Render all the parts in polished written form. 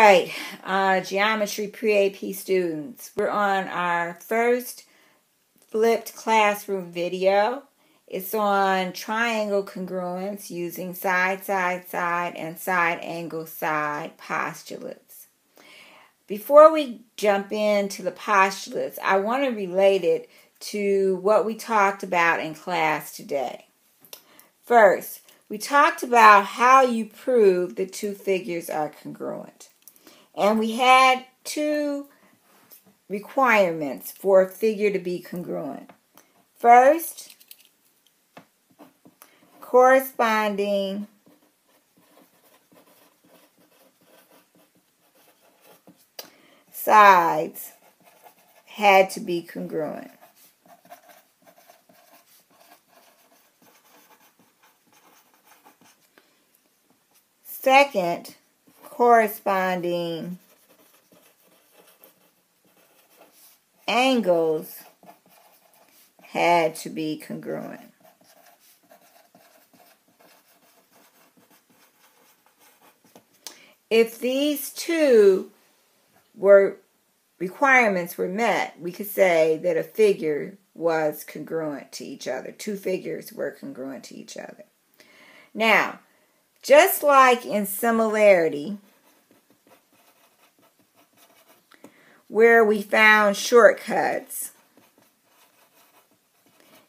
right, Geometry Pre-AP students, we're on our first flipped classroom video. It's on triangle congruence using side, side, side, and side angle side postulates. Before we jump into the postulates, I want to relate it to what we talked about in class today. First, we talked about how you prove the two figures are congruent. And we had two requirements for a figure to be congruent. First, corresponding sides had to be congruent. Second, corresponding angles had to be congruent. If these two requirements were met, we could say that a figure was congruent to each other. Two figures were congruent to each other. Now, just like in similarity, where we found shortcuts,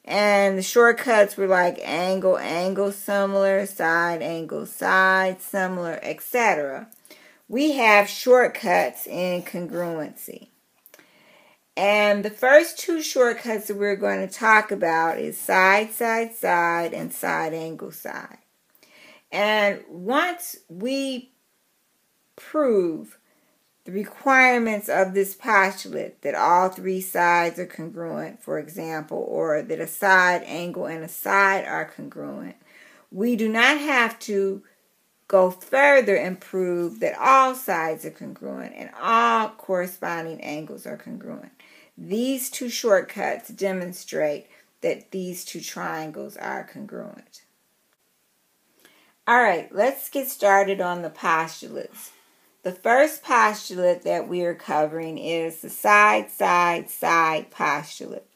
and the shortcuts were like angle, angle similar, side, angle, side similar, etc. We have shortcuts in congruency. And the first two shortcuts that we're going to talk about is side, side, side, and side, angle, side. And once we prove the requirements of this postulate, that all three sides are congruent, for example, or that a side angle and a side are congruent, we do not have to go further and prove that all sides are congruent and all corresponding angles are congruent. These two shortcuts demonstrate that these two triangles are congruent. All right, let's get started on the postulates. The first postulate that we are covering is the side, side, side postulate.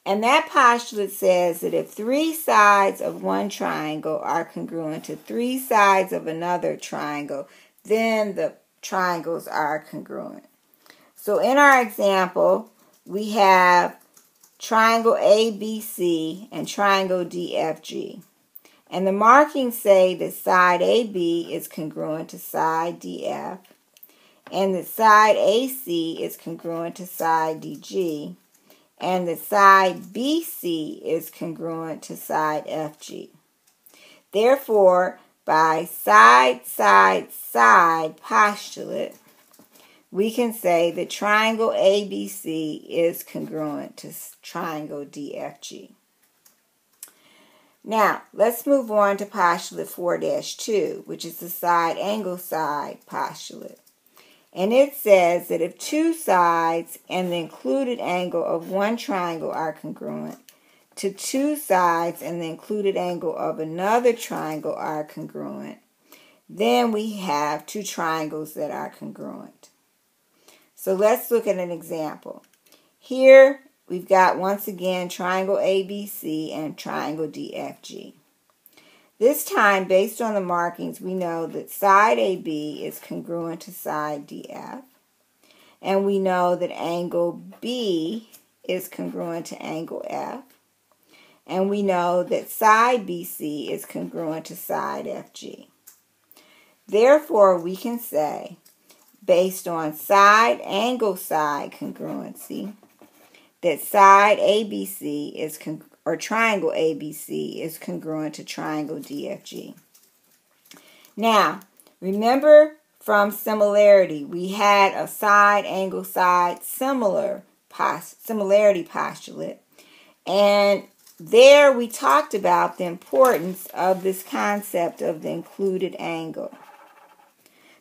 And that postulate says that if three sides of one triangle are congruent to three sides of another triangle, then the triangles are congruent. So in our example, we have triangle ABC and triangle DFG. And the markings say that side AB is congruent to side DF, and that side AC is congruent to side DG, and that side BC is congruent to side FG. Therefore, by side, side, side postulate, we can say that triangle ABC is congruent to triangle DFG. Now, let's move on to postulate 4-2, which is the side angle side postulate. And it says that if two sides and the included angle of one triangle are congruent to two sides and the included angle of another triangle are congruent, then we have two triangles that are congruent. So let's look at an example. Here, we've got, once again, triangle ABC and triangle DFG. This time, based on the markings, we know that side AB is congruent to side DF. And we know that angle B is congruent to angle F. And we know that side BC is congruent to side FG. Therefore, we can say, based on side angle side congruency, that side ABC is or triangle ABC is congruent to triangle DFG. Now, remember from similarity, we had a side angle side similarity postulate, and there we talked about the importance of this concept of the included angle.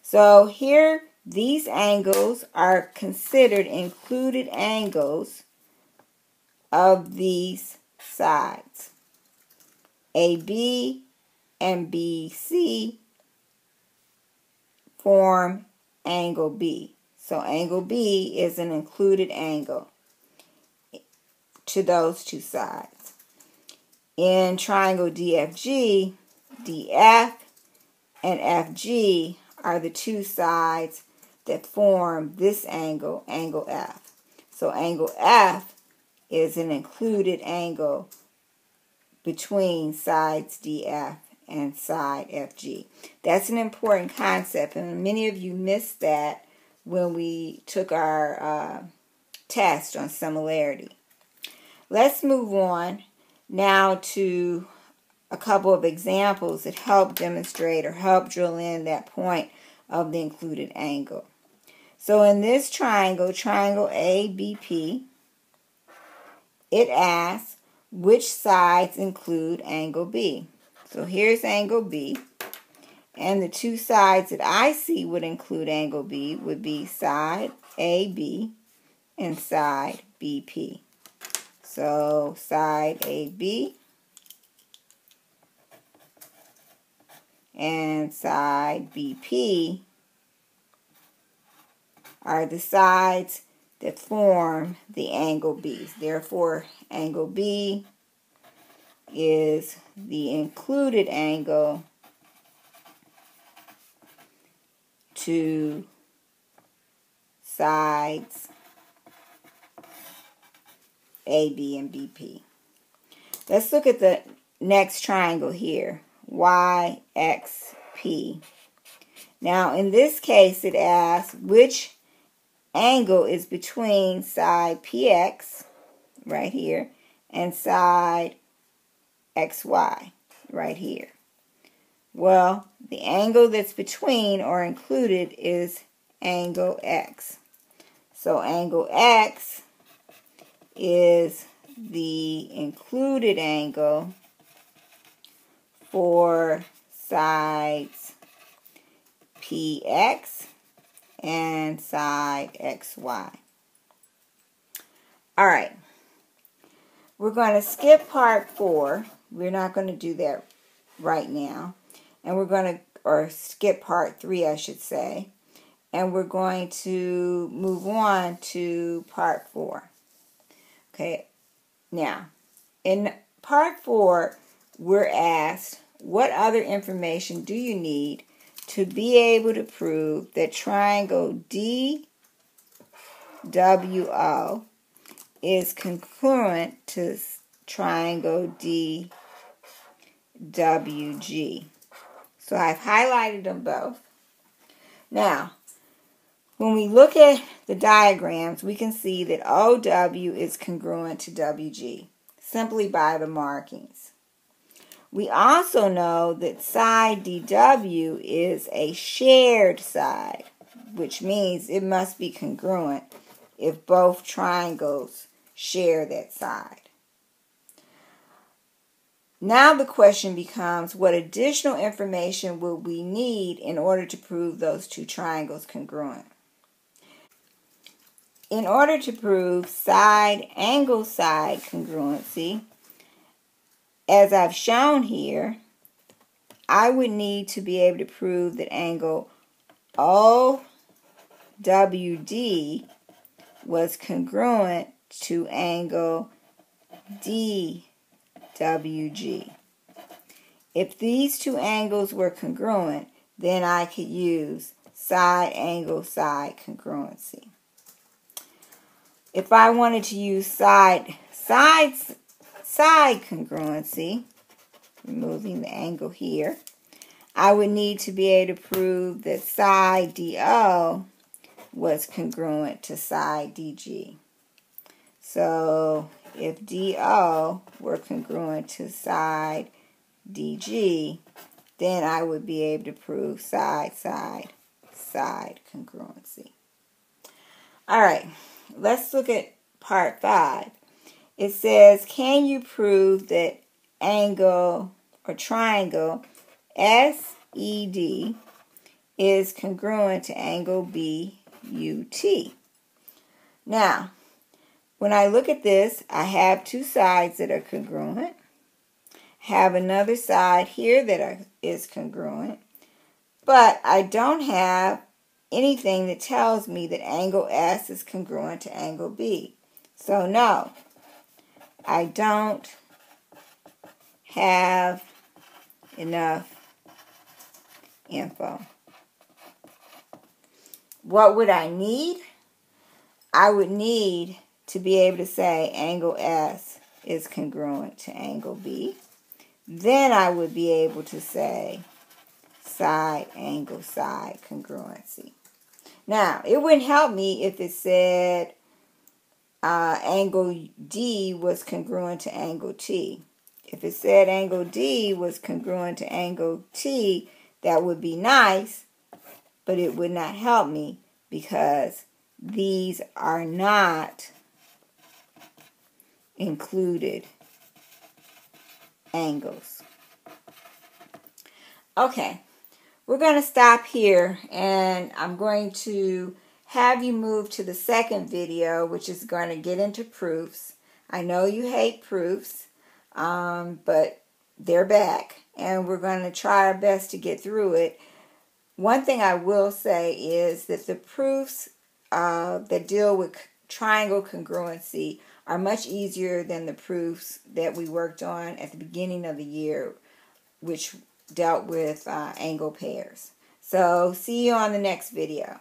So here, these angles are considered included angles of these sides. AB and BC form angle B. So angle B is an included angle to those two sides. In triangle DFG, DF and FG are the two sides that form this angle, angle F. So angle F is an included angle between sides DF and side FG. That's an important concept, and many of you missed that when we took our test on similarity. Let's move on now to a couple of examples that help demonstrate or help drill in that point of the included angle. So in this triangle, triangle ABP, it asks which sides include angle B. So here's angle B, and the two sides that I see would include angle B would be side AB and side BP. So side AB and side BP are the sides that form the angle B. Therefore, angle B is the included angle to sides AB and BP. Let's look at the next triangle here, YXP. Now, in this case, it asks which angle is between side PX, right here, and side XY, right here. Well, the angle that's between or included is angle X. So angle X is the included angle for sides PX and side XY. All right. We're going to skip part 4. We're not going to do that right now. And we're going to, or skip part 3, I should say. And we're going to move on to part 4. Okay. Now, in part 4, we're asked, what other information do you need to be able to prove that triangle DWO is congruent to triangle DWG? So I've highlighted them both. Now, when we look at the diagrams, we can see that OW is congruent to WG simply by the markings. We also know that side DW is a shared side, which means it must be congruent if both triangles share that side. Now the question becomes, what additional information will we need in order to prove those two triangles congruent? In order to prove side angle side congruency, as I've shown here, I would need to be able to prove that angle OWD was congruent to angle DWG. If these two angles were congruent, then I could use side angle side congruency. If I wanted to use side congruency, removing the angle here, I would need to be able to prove that side DO was congruent to side DG. So if DO were congruent to side DG, then I would be able to prove side congruency. All right, let's look at part 5. It says, can you prove that angle or triangle SED is congruent to angle BUT? Now, when I look at this, I have two sides that are congruent. Have another side here that is congruent. But I don't have anything that tells me that angle S is congruent to angle B. So no, I don't have enough info. What would I need? I would need to be able to say angle S is congruent to angle B. Then I would be able to say side angle side congruency. Now, it wouldn't help me if it said angle D was congruent to angle T. If it said angle D was congruent to angle T, that would be nice, but it would not help me because these are not included angles. Okay, we're going to stop here, and I'm going to have you move to the second video, which is going to get into proofs. I know you hate proofs, but they're back, and we're going to try our best to get through it. One thing I will say is that the proofs that deal with triangle congruency are much easier than the proofs that we worked on at the beginning of the year, which dealt with angle pairs. So see you on the next video.